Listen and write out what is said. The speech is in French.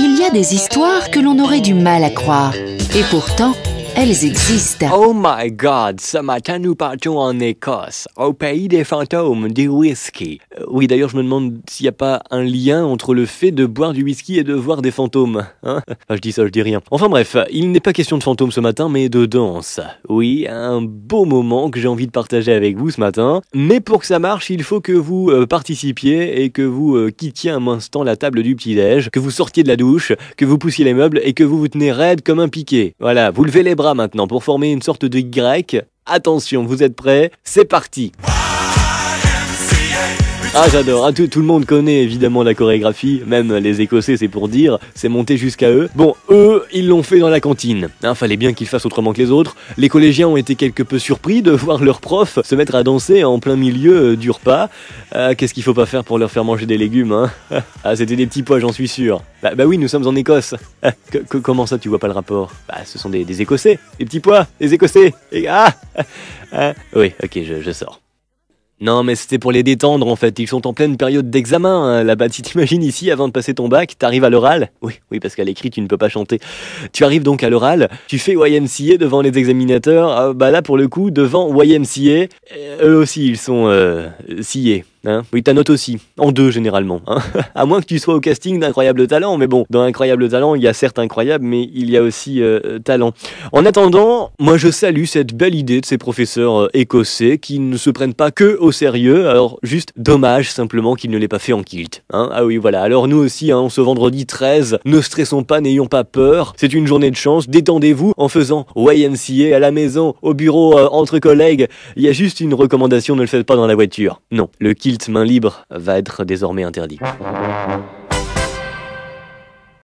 Il y a des histoires que l'on aurait du mal à croire. Et pourtant, elles existent. Oh my God, ce matin nous partons en Écosse, au pays des fantômes, du whisky. Oui, d'ailleurs, je me demande s'il n'y a pas un lien entre le fait de boire du whisky et de voir des fantômes. Hein, enfin, je dis ça, je dis rien. Enfin bref, il n'est pas question de fantômes ce matin, mais de danse. Oui, un beau moment que j'ai envie de partager avec vous ce matin. Mais pour que ça marche, il faut que vous participiez et que vous quittiez un instant la table du petit-déj, que vous sortiez de la douche, que vous poussiez les meubles et que vous vous tenez raide comme un piquet. Voilà, vous levez les bras maintenant pour former une sorte de Y. Attention, vous êtes prêts? C'est parti! Ah, j'adore, hein, tout le monde connaît évidemment la chorégraphie, même les Écossais, c'est pour dire, c'est monté jusqu'à eux. Bon, eux, ils l'ont fait dans la cantine, hein, fallait bien qu'ils fassent autrement que les autres. Les collégiens ont été quelque peu surpris de voir leur prof se mettre à danser en plein milieu du repas. Qu'est-ce qu'il faut pas faire pour leur faire manger des légumes, hein? Ah, c'était des petits pois, j'en suis sûr. Bah oui, nous sommes en Écosse. Comment ça, tu vois pas le rapport? Bah, ce sont des Écossais, des petits pois, des Écossais. Oui, ok, je sors. Non, mais c'était pour les détendre en fait, ils sont en pleine période d'examen, hein. Là-bas, si t'imagines ici, avant de passer ton bac, t'arrives à l'oral. Oui, parce qu'à l'écrit, tu ne peux pas chanter. Tu arrives donc à l'oral, tu fais YMCA devant les examinateurs, bah là, pour le coup, devant YMCA, eux aussi, ils sont sciés. Hein, oui, ta note aussi, en 2 généralement, hein. À moins que tu sois au casting d'Incroyable Talent, mais bon, dans Incroyable Talent, il y a certes incroyable, mais il y a aussi talent. En attendant, moi je salue cette belle idée de ces professeurs écossais qui ne se prennent pas que au sérieux, alors juste dommage simplement qu'ils ne l'aient pas fait en kilt. Hein, ah oui, voilà, alors nous aussi, hein, ce vendredi 13, ne stressons pas, n'ayons pas peur, c'est une journée de chance, détendez-vous en faisant YMCA à la maison, au bureau, entre collègues. Il y a juste une recommandation, ne le faites pas dans la voiture. Non, le kilt main libre va être désormais interdit.